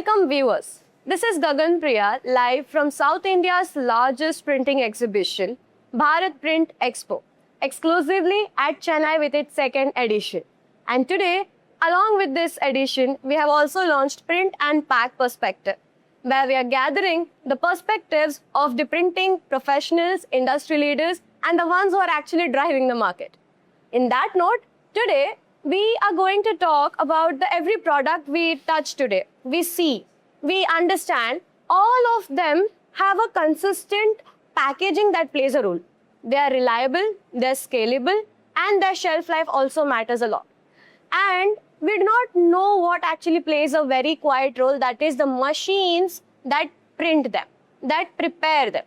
Welcome viewers. This is Gagan Priya live from South India's largest printing exhibition, Bharat Print Expo, exclusively at Chennai with its second edition. And today, along with this edition, we have also launched Print and Pack Perspective, where we are gathering the perspectives of the printing professionals, industry leaders, and the ones who are actually driving the market. In that note, today we are going to talk about every product we touch today, we see, we understand. All of them have a consistent packaging that plays a role. They are reliable, they're scalable, and their shelf life also matters a lot. And we do not know what actually plays a very quiet role, that is the machines that print them, that prepare them.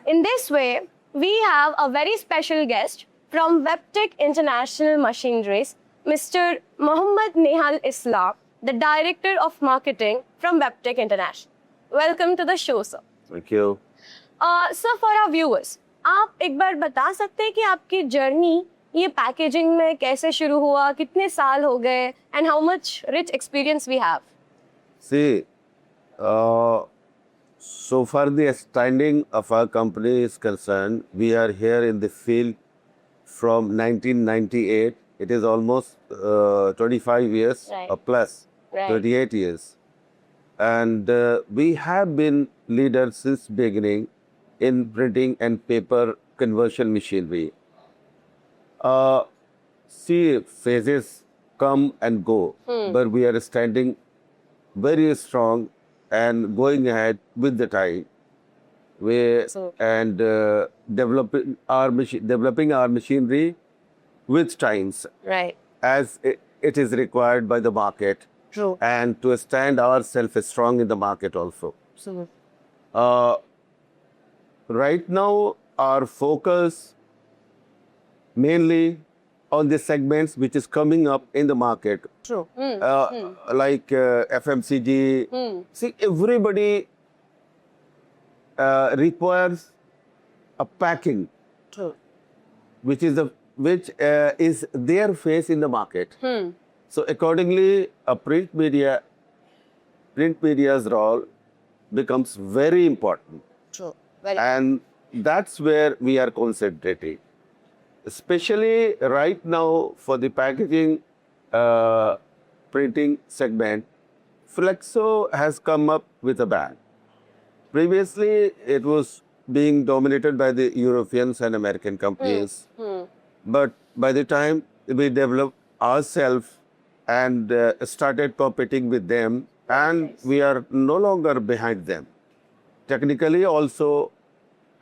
In this way, we have a very special guest from Webtec International Machineries, Mr. Mohammad Nehal Islam, the Director of Marketing from Webtec International. Welcome to the show, sir. Thank you. Sir, for our viewers, आप एक बार बता सकते हैं कि आपकी journey ये packaging में कैसे शुरू हुआ, कितने साल हो गए, and how much rich experience we have? See, so far the standing of our company is concerned, we are here in the field from 1998. It is almost 25 years Right. or plus, Right. 28 years. And we have been leaders since beginning in printing and paper conversion machinery. See, phases come and go, but we are standing very strong and going ahead with the time. So- And developing our machinery with times Right. as it is required by the market, True. and to stand ourselves strong in the market also. Absolutely. Right now, our focus mainly on the segments which is coming up in the market, True. like FMCG. See, everybody requires a packing, True. which is their face in the market. So accordingly, a print media's role becomes very important, True. Very. and that's where we are concentrating. Especially right now for the packaging printing segment, Flexo has come up with a bang. Previously, it was being dominated by the Europeans and American companies. But by the time we developed ourselves and started competing with them, and we are no longer behind them. Technically also,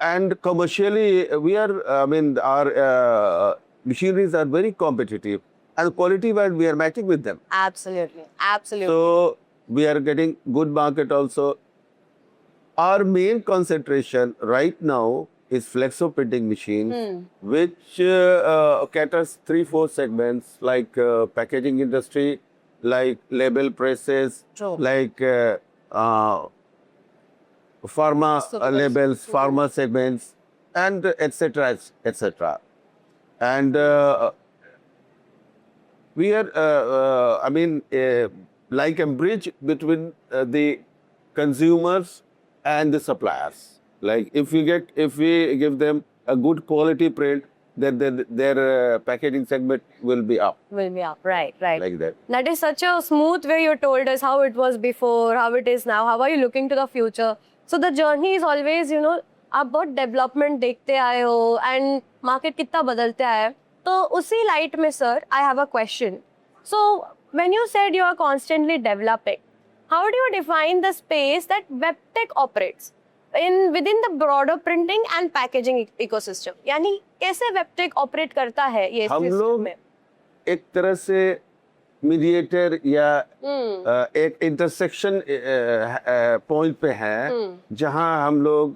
and commercially, our machineries are very competitive, and quality-wise, we are matching with them. Absolutely. Absolutely. So we are getting good market also. Our main concentration right now is Flexo printing machines, which caters 3-4 segments like packaging industry, like label presses, True. like pharma labels, pharma segments, and etc. etc. And we are, like a bridge between the consumers and the suppliers. Like if we give them a good quality print, then their packaging segment will be up, Will be up. Right. Right. like that. That is such a smooth way you told us how it was before, how it is now, how are you looking to the future. So the journey is always, आप बहुत development देखते आए हो and market कितना बदलते आया है. तो उसी लाइट में sir I have a question. So when you said you are constantly developing, how do you define the space that वेबटेक operates within the broader printing and packaging ecosystem? यानी कैसे वेबटेक ऑपरेट करता है ये हम system लोग में? एक तरह से मीडिएटर या एक इंटरसेक्शन पॉइंट पे है, जहां हम लोग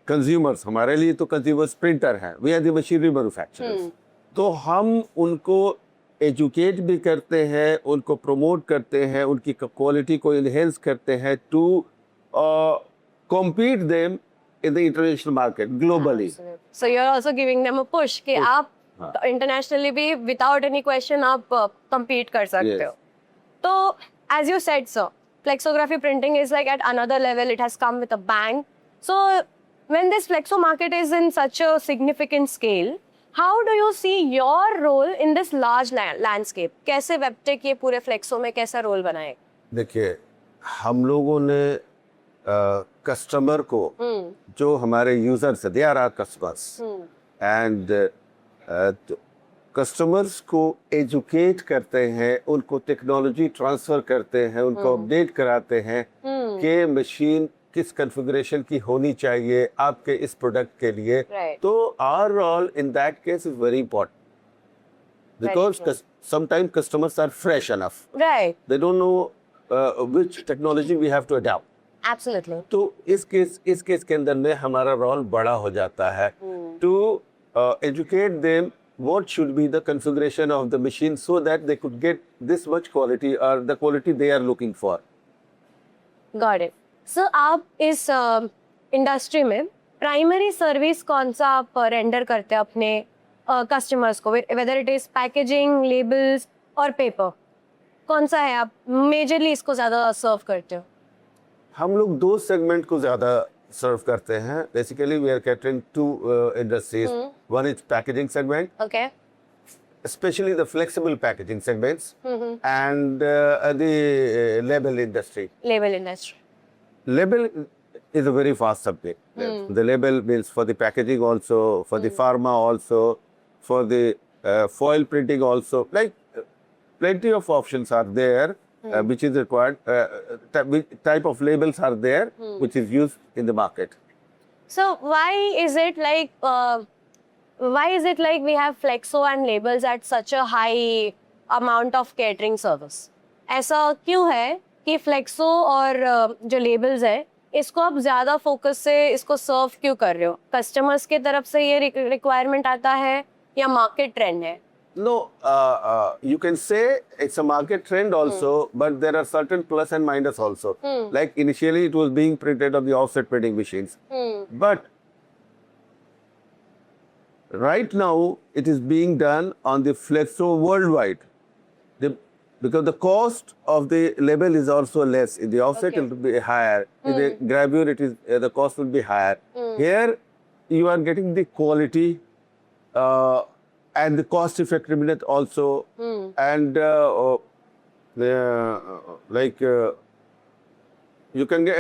कंज्यूमर्स, हमारे लिए तो कंज्यूमर्स प्रिंटर हैं, we are the machinery manufacturers. तो हम उनको एजुकेट भी करते हैं, उनको प्रमोट करते हैं, उनकी क्वालिटी को इनहेंस करते हैं to compete them in the international market globally. So you're also giving them a push कि आप internationally भी without any question आप compete कर सकते हो. तो as you said, sir, flexography printing is like at another level. It has come with a bang. So when this flexo market is in such a significant scale, how do you see your role in this large landscape? कैसे वेबटेक ये पूरे flexo में कैसा role बनाए? देखिए, हम लोगों ने कस्टमर को, जो हमारे यूजर्स है, they are our customers, and customers को एजुकेट करते हैं, उनको टेक्नोलॉजी ट्रांसफर करते हैं, उनको अपडेट कराते हैं कि मशीन किस कॉन्फ़िगरेशन की होनी चाहिए आपके इस प्रोडक्ट के लिए. तो our role in that case is very important because sometimes customers are fresh enough, they don't know which technology we have to adopt. Absolutely. तो इस केस के अंदर में हमारा रोल बड़ा हो जाता है to educate them what should be the configuration of the machine so that they could get this much quality or the quality they are looking for. Got it. So आप इस इंडस्ट्री में primary service कौन सा आप render करते हैं अपने customers को, whether it is packaging, labels और पेपर, कौन सा है आप मेजरली इसको ज़्यादा सर्व करते हो? हम लोग दो सेगमेंट को ज़्यादा सर्व करते हैं. Basically we are catering to industries. One is packaging segment, okay, especially the flexible packaging segments, and the label industry. Label industry. Label is a very fast subject. The label means for the packaging also, for the pharma also, for the foil printing also. Like plenty of options are there, which is required. Type of labels are there, which is used in the market. So why is it like we have flexo and labels at such a high amount of catering service? ऐसा क्यों है कि flexo और जो labels है इसको आप ज़्यादा फोकस से इसको सर्व क्यों कर रहे हो? कस्टमर्स के तरफ से ये रिक्वायरमेंट आता है या मार्केट ट्रेंड है? No, you can say it's a market trend also, but there are certain plus and minus also. Like initially it was being printed on the offset printing machines. But right now it is being done on the flexo worldwide. Because the cost of the label is also less. In the offset it will be higher. In the gravure it is the cost will be higher. Here you are getting the quality and the cost effectiveness also, and you can get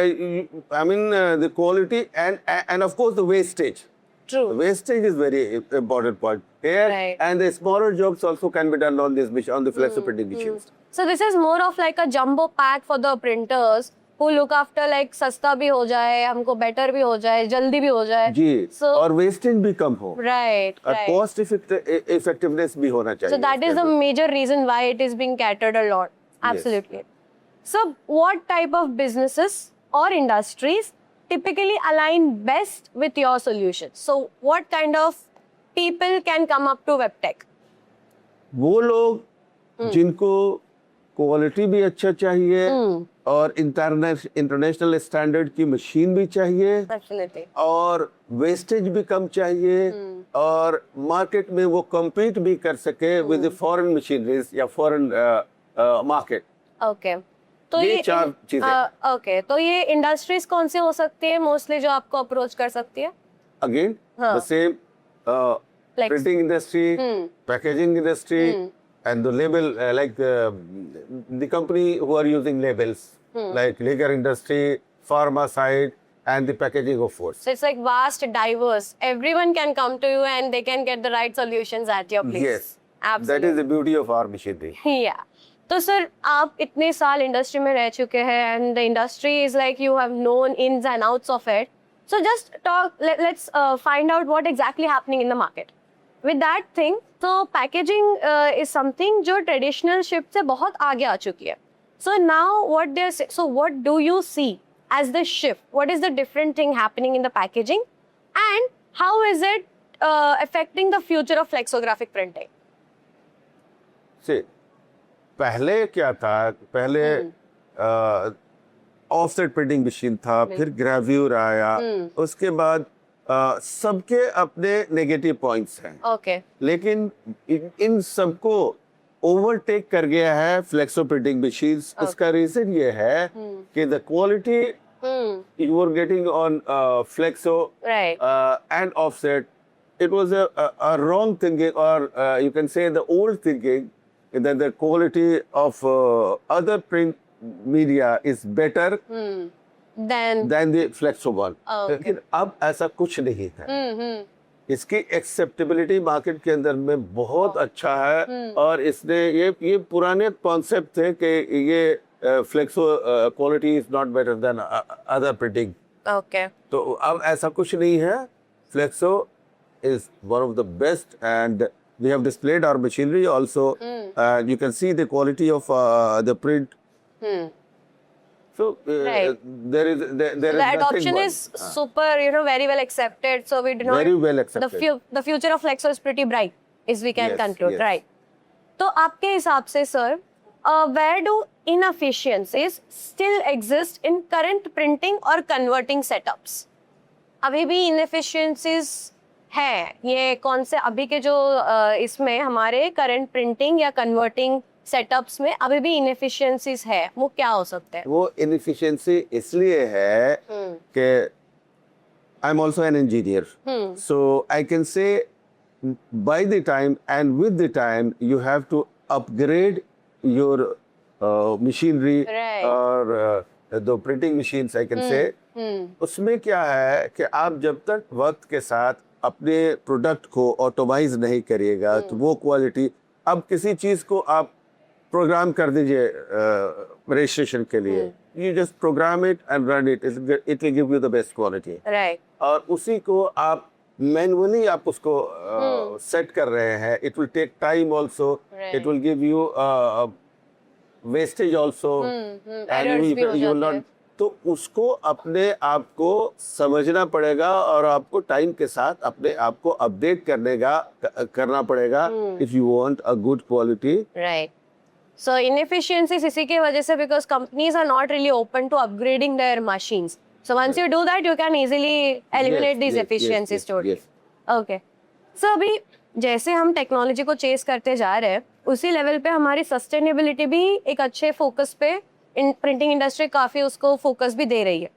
the quality and of course the wastage. True. The wastage is very important point here, Right. and the smaller jobs also can be done on this on the flexo printing machines. So this is more of like a jumbo pack for the printers who look after like सस्ता भी हो जाए, हमको better भी हो जाए, जल्दी भी हो जाए. जी. So और wastage भी कम हो. right. और cost effectiveness भी होना चाहिए. So that is the major reason why it is being catered a lot. Absolutely. So what type of businesses or industries typically align best with your solution? So what kind of people can come up to WebTech? वो लोग जिनको quality भी अच्छा चाहिए और international standard की machine भी चाहिए, Definitely. और वेस्टेज भी कम चाहिए, और मार्केट में वो कम्पीट भी कर सके विद द फॉरेन मशीनरीज या फॉरेन मार्केट. ओके, तो ये चार चीजें. ओके, तो ये इंडस्ट्रीज कौन सी हो सकती है मोस्टली जो आपको अप्रोच कर सकती है? Again the same printing industry, packaging industry, and the label like the company who are using labels like liquor industry, pharma side, and the packaging of foods. So it's like vast, diverse. Everyone can come to you and they can get the right solutions at your place. Yes, Absolutely. that is the beauty of our machinery. Yeah. तो sir आप इतने साल industry में रह चुके हैं and the industry is like you have known ins and outs of it. So just let's find out what exactly happening in the market. With that thing, तो packaging is something जो traditional shift से बहुत आगे आ चुकी है. So now what do you see as the shift? What is the different thing happening in the packaging, and how is it affecting the future of flexographic printing? See, पहले क्या था? पहले offset printing machine था, फिर ग्रेव्यूर आया, उसके बाद सबके अपने नेगेटिव पॉइंट्स हैं. Okay. लेकिन इन सबको ओवरटेक कर गया है फ्लेक्सो प्रिंटिंग मशीन्स। उसका रीजन ये है कि the quality you were getting on flexo Right. and offset, it was a wrong thinking, or you can say the old thinking that the quality of other print media is better Then. than the flexo one. Okay. लेकिन अब ऐसा कुछ नहीं है। इसकी acceptability market के अंदर में बहुत अच्छा है, और इसने ये पुराने कॉन्सेप्ट थे कि ये flexo quality is not better than other printing. Okay. तो अब ऐसा कुछ नहीं है। Flexo is one of the best, and we have displayed our machinery also, and you can see the quality of the print. So Right. there is The nothing adoption but- is super, very well accepted. So we do not. Very well accepted. The future of Flexo is pretty bright, is we can Yes, conclude, yes. right? तो आपके हिसाब से sir, where do inefficiencies still exist in current printing or converting setups? अभी भी inefficiencies है, ये कौन से अभी के जो इसमें हमारे current printing या converting सेटअप्स में अभी भी इनएफिशिएंसीज है, वो क्या हो सकते हैं? वो इनएफिशिएंसी इसलिए है कि I am also an engineer, so I can say by the time and with the time you have to upgrade your machinery Right. और the printing machines, I can say. उसमें क्या है कि आप जब तक वक्त के साथ अपने प्रोडक्ट को ऑटोमाइज नहीं करिएगा तो वो क्वालिटी, अब किसी चीज को आप प्रोग्राम कर दीजिए रजिस्ट्रेशन के लिए, you just program it and run it, it will give you the best quality. Right. और उसी को आप मैनुअली आप उसको सेट कर रहे हैं, it will take time also, it will give you wastage also, and तो उसको अपने आप को समझना पड़ेगा और आपको टाइम के साथ अपने आप को अपडेट करना पड़ेगा if you want a good quality. Right. So inefficiencies इसी की वजह से, because companies are not really open to upgrading their machines, so once you do that you can easily eliminate these efficiencies totally. Okay, so अभी जैसे हम technology को chess करते जा रहे हैं, उसी लेवल पे हमारी सस्टेनेबिलिटी भी एक अच्छे फोकस पे प्रिंटिंग इंडस्ट्री काफी उसको फोकस भी दे रही है।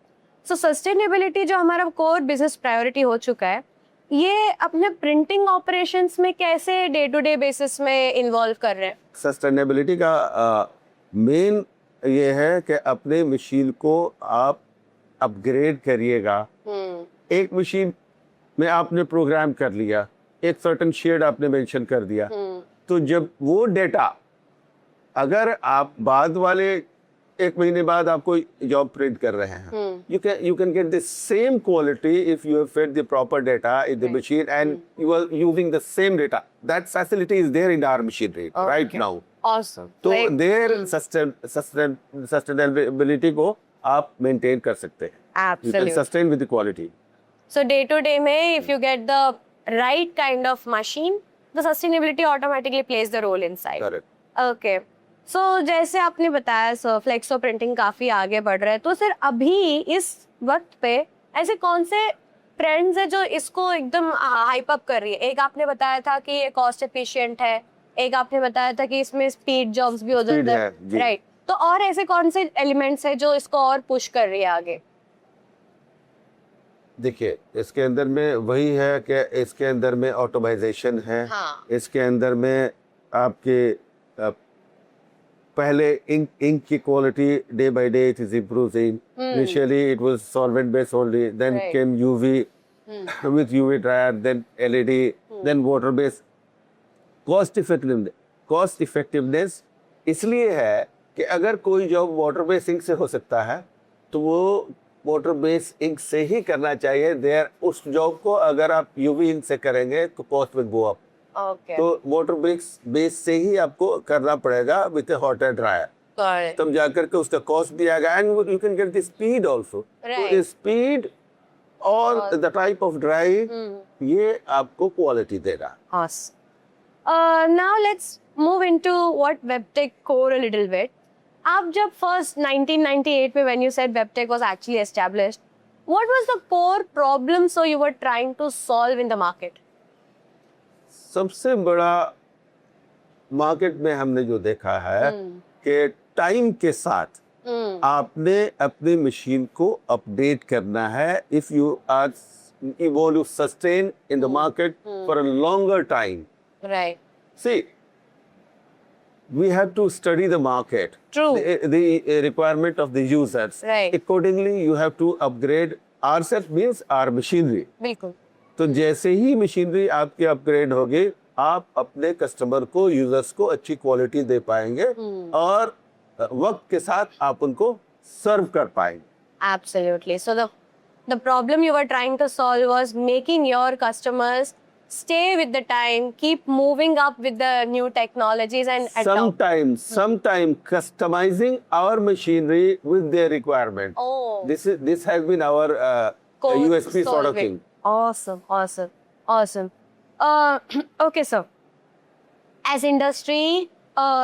सो सस्टेनेबिलिटी जो हमारा कोर बिजनेस प्रायोरिटी हो चुका है, ये अपने प्रिंटिंग ऑपरेशंस में कैसे डे टू डे बेसिस में इन्वॉल्व कर रहे हैं? सस्टेनेबिलिटी का मेन ये है कि अपने मशीन को आप अपग्रेड करिएगा। एक मशीन में आपने प्रोग्राम कर लिया, एक सर्टेन शेड आपने मेंशन कर दिया, तो जब वो डेटा अगर आप बाद वाले एक महीने बाद आप कोई जॉब प्रिंट कर रहे हैं, you can get the same quality if you have fed the proper data in the machine and you are using the same data. That facility is there in our machinery right now. Awesome. तो their sustainability को आप maintain कर सकते हैं. You can Absolutely. sustain with the quality. So day to day में if you get the right kind of machine, the sustainability automatically plays the role inside. Correct. Okay. So जैसे आपने बताया sir, flexo printing काफी आगे बढ़ रहा है, तो सर अभी इस वक्त पे ऐसे कौन से ट्रेंड्स है जो इसको एकदम हाइप अप कर रही है? एक आपने बताया था कि ये कॉस्ट एफिशिएंट है, एक आपने बताया था कि इसमें स्पीड जॉब्स भी हो जाते हैं, राइट? तो और ऐसे कौन से एलिमेंट्स है जो इसको और पुश कर रही है आगे? देखिए, इसके अंदर में वही है कि इसके अंदर में ऑटोमाइजेशन है। हाँ। इसके अंदर में आपके पहले इंक की quality day by day it is improving. Initially it was solvent based only, then came UV with UV dryer, then LED, then water based। Cost effectiveness इसलिए है कि अगर कोई जॉब वाटर बेस्ड इंक से हो सकता है तो वो वाटर बेस्ड इंक से ही करना चाहिए। देयर उस जॉब को अगर आप यूवी इंक से करेंगे तो cost will go up. Okay. तो वाटर बेस से ही आपको करना पड़ेगा विद हॉट एयर ड्रायर, तब जाकर के उसका कॉस्ट भी आएगा, and you can get the speed also. तो स्पीड और द टाइप ऑफ ड्राइंग ये आपको क्वालिटी देगा। Awesome. Now let's move into what WebTech core a little bit. आप जब first 1998 में when you said WebTech was actually established, what was the core problem so you were trying to solve in the market? सबसे बड़ा market में हमने जो देखा है कि टाइम के साथ आपने अपनी मशीन को अपडेट करना है if you are you want to sustain in the market for a longer time. Right. See, we have to study the market, True. the requirement of the users. Right. Accordingly, you have to upgrade ourselves means our machinery. बिल्कुल. तो जैसे ही machinery आपकी upgrade होगी, आप अपने customer को, users को अच्छी क्वालिटी दे पाएंगे और वक्त के साथ आप उनको सर्व कर पाएंगे. Absolutely. So the problem you were trying to solve was making your customers stay with the time, keep moving up with the new technologies and adopt. Sometime customizing our machinery with their requirement. Oh. This has been our USP sort of thing. Awesome. Okay, sir. As industry,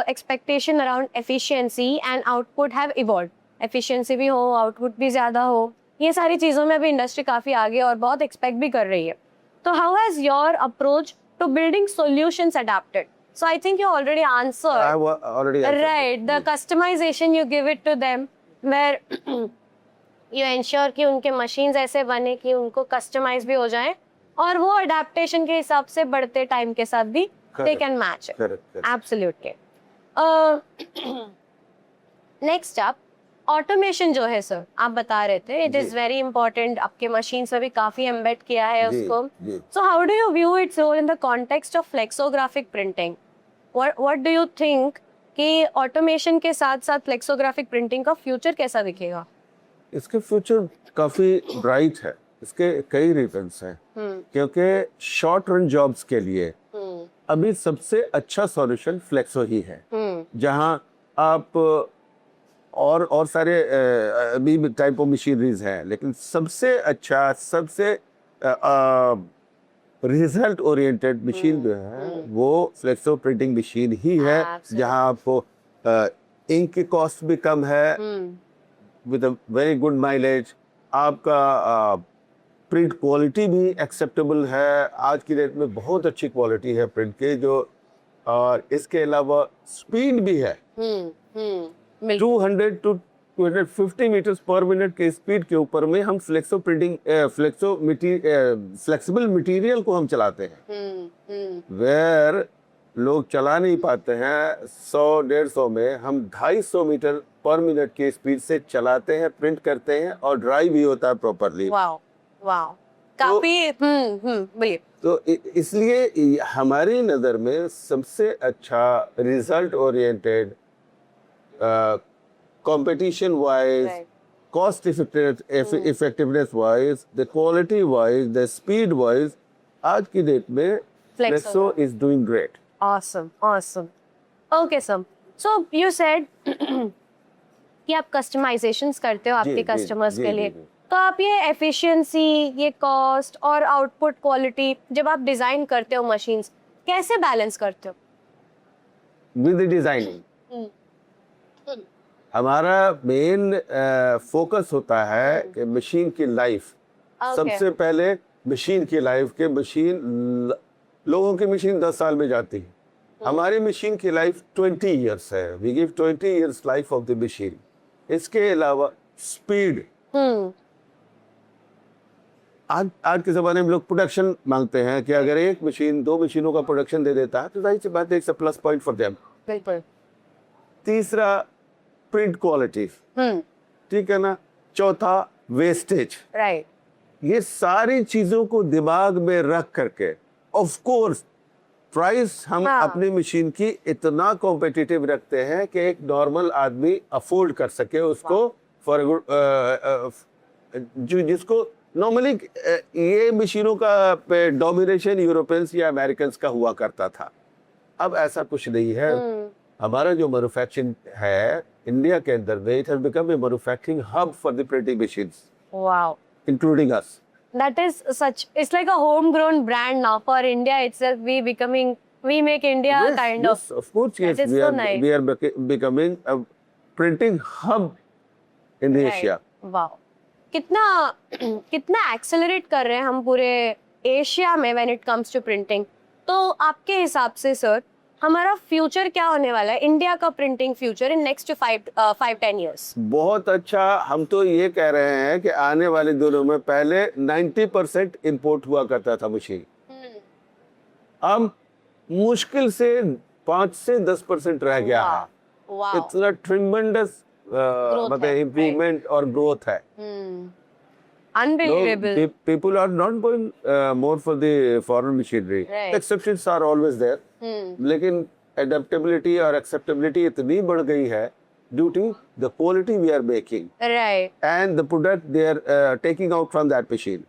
expectation around efficiency and output have evolved. Efficiency भी हो, output भी ज़्यादा हो. ये सारी चीज़ों में अभी इंडस्ट्री काफ़ी आगे और बहुत एक्सपेक्ट भी कर रही है. तो how has your approach to building solutions adapted? So I think you already answered. I already answered. Right. The customization you give it to them, where you ensure कि उनके machines ऐसे बने कि उनको customize भी हो जाए और वो adaptation के हिसाब से बढ़ते टाइम के साथ भी they can match it. Correct. Absolutely. Next up, automation जो है सर आप बता रहे थे इट इज वेरी इंपॉर्टेंट. आपके मशीन से भी काफी एम्बेड किया है उसको. So how do you view its role in the context of flexographic printing? What do you think कि ऑटोमेशन के साथ साथ फ्लेक्सोग्राफिक प्रिंटिंग का फ्यूचर कैसा दिखेगा? इसके फ्यूचर काफी ब्राइट है. इसके कई रीजंस हैं. क्योंकि शॉर्ट रन जॉब्स के लिए अभी सबसे अच्छा सॉल्यूशन फ्लेक्सो ही है. जहां आप और सारे अभी टाइप ऑफ मशीनरीज हैं, लेकिन सबसे अच्छा, सबसे रिजल्ट ओरिएंटेड मशीन जो है वो फ्लेक्सो प्रिंटिंग मशीन ही है. जहां आपको इंक की कॉस्ट भी कम है with a very good mileage. आपका प्रिंट क्वालिटी भी एक्सेप्टेबल है. आज की डेट में बहुत अच्छी क्वालिटी है प्रिंट की जो, और इसके अलावा स्पीड भी है. 200 to 250 मीटर्स पर मिनट के स्पीड के ऊपर में हम फ्लेक्सिबल मटेरियल को हम चलाते हैं. वेयर लोग चला नहीं पाते हैं. 100-150 में हम 250 मीटर पर मिनट की स्पीड से चलाते हैं, प्रिंट करते हैं और ड्राई भी होता है प्रॉपरली. वाओ काफी. बोलिए. तो इसलिए हमारी नज़र में सबसे अच्छा result oriented, competition wise, right. cost effectiveness wise, the quality wise, the speed wise, आज की डेट में Flexo is doing great. Awesome. Okay, sir. So you said कि आप कस्टमाइजेशंस करते हो आपके कस्टमर्स के लिए. तो आप ये एफिशिएंसी, ये कॉस्ट और आउटपुट क्वालिटी जब आप डिजाइन करते हो मशीन्स, कैसे बैलेंस करते हो? With the designing. हमारा मेन फोकस होता है कि मशीन की लाइफ. सबसे पहले मशीन की लाइफ के लोगों की मशीन 10 साल में जाती है. हमारी मशीन की लाइफ 20 इयर्स है. We give 20 years life of the machine. इसके अलावा स्पीड. आज के ज़माने में लोग प्रोडक्शन मांगते हैं कि अगर एक मशीन 2 मशीनों का प्रोडक्शन दे देता है तो जाहिर सी बात है it's a plus point for them. बिल्कुल. तीसरा प्रिंट क्वालिटी. ठीक है ना. चौथा वेस्टेज. राइट. ये सारी चीजों को दिमाग में रख करके ऑफ कोर्स प्राइस हम अपनी मशीन की इतना कॉम्पिटिटिव रखते हैं कि एक नॉर्मल आदमी अफोर्ड कर सके उसको. फॉर जिसको नॉर्मली ये मशीनों का डोमिनेशन यूरोपियंस या अमेरिकन्स का हुआ करता था. अब ऐसा कुछ नहीं है. हमारा जो मैन्युफैक्चरिंग है इंडिया के अंदर में, it has become a manufacturing hub for the printing machines. Wow. Including us. That is it's like a homegrown brand now for India itself. We make India kind of. Yes, of course, yes. That is so nice. We are becoming a printing hub in Asia. Wow. कितना accelerate कर रहे हैं हम पूरे Asia में when it comes to printing. तो आपके हिसाब से सर हमारा फ्यूचर क्या होने वाला है, इंडिया का printing future in next 5-10 years? बहुत अच्छा। हम तो ये कह रहे हैं कि आने वाले दिनों में पहले 90% इम्पोर्ट हुआ करता था मशीन, अब मुश्किल से 5 से 10% रह गया है। वाह, इतना ट्रिमेंडस मतलब है, इम्प्रूवमेंट और ग्रोथ है। Unbelievable. People are not going more for the foreign machinery. Right. Exceptions are always there. लेकिन adaptability और acceptability इतनी बढ़ गई है due to the quality we are making right, and the product they are taking out from that machine.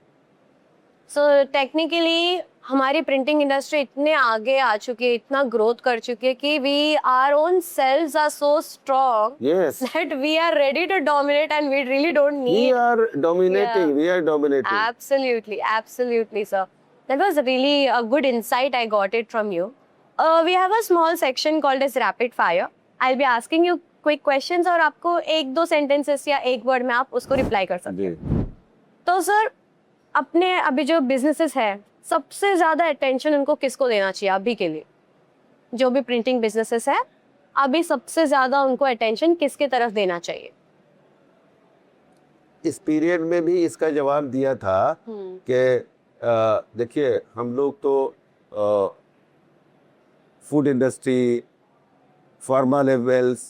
So technically हमारी printing industry इतने आगे आ चुकी है, इतना ग्रोथ कर चुकी है कि we are own selves are so strong Yes. that we are ready to dominate and we really don't We need. are dominating. Yeah. We are dominating. Absolutely, absolutely, sir. That was really a good insight. I got it from you. We have a small section called as rapid fire. I'll be asking you quick questions और आपको एक दो sentences या एक word में आप उसको reply कर सकते जी। हैं। तो सर, अपने अभी जो businesses है, सबसे ज्यादा attention उनको किसको देना चाहिए अभी के लिए? जो भी printing businesses है, अभी सबसे ज्यादा उनको attention किसके तरफ देना चाहिए? इस पीरियड में भी इसका जवाब दिया था कि देखिए हम लोग तो फूड इंडस्ट्री, फार्मा लेवल्स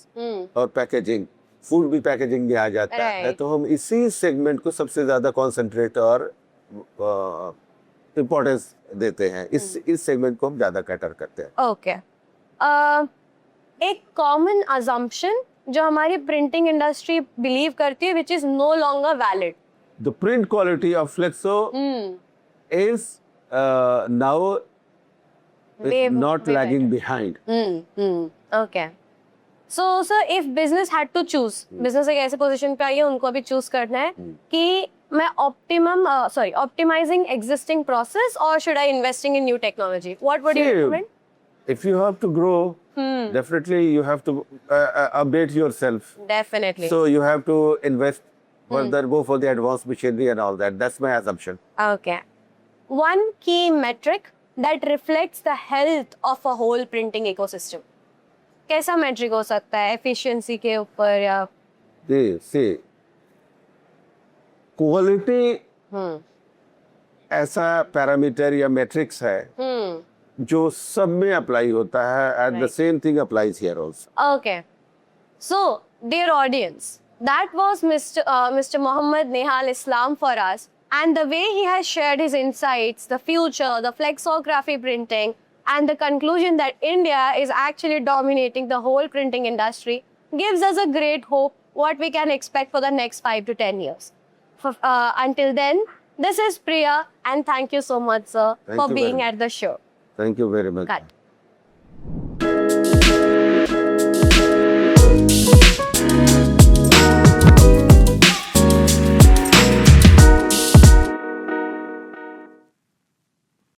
और पैकेजिंग, फूड भी पैकेजिंग में आ जाता है, Right. तो हम इसी सेगमेंट को सबसे ज्यादा कंसंट्रेट और इम्पोर्टेंस देते हैं। इस सेगमेंट को हम ज्यादा कैटर करते हैं। ओके, एक कॉमन अजम्पशन जो हमारी प्रिंटिंग इंडस्ट्री बिलीव करती है which is no longer valid. The print quality of flexo is now not lagging behind. Okay, so sir if business had to choose, business एक ऐसे position पे आई है उनको अभी चूज करना है कि मैं ऑप्टिमाइजिंग एग्जिस्टिंग प्रोसेस और should I investing in new technology, what would you See, recommend? if you have to grow, definitely you have to update yourself. Definitely. So you have to invest further, go for the advanced machinery and all that. That's my assumption. Okay. One key metric that reflects the health of a whole printing ecosystem. कैसा metric हो सकता है? Efficiency के ऊपर या? See, quality ऐसा parameter या matrix है जो सब में अप्लाई होता है, and the same thing applies here also. Okay. So, dear audience, that was Mr. Mohammed Nehal Islam for us, and the way he has shared his insights, the future, the flexography printing, and the conclusion that India is actually dominating the whole printing industry gives us a great hope what we can expect for the next 5 to 10 years. Until then, this is Priya, and thank you so much, sir, Thank for you being very at the show. Thank you very much. Cut.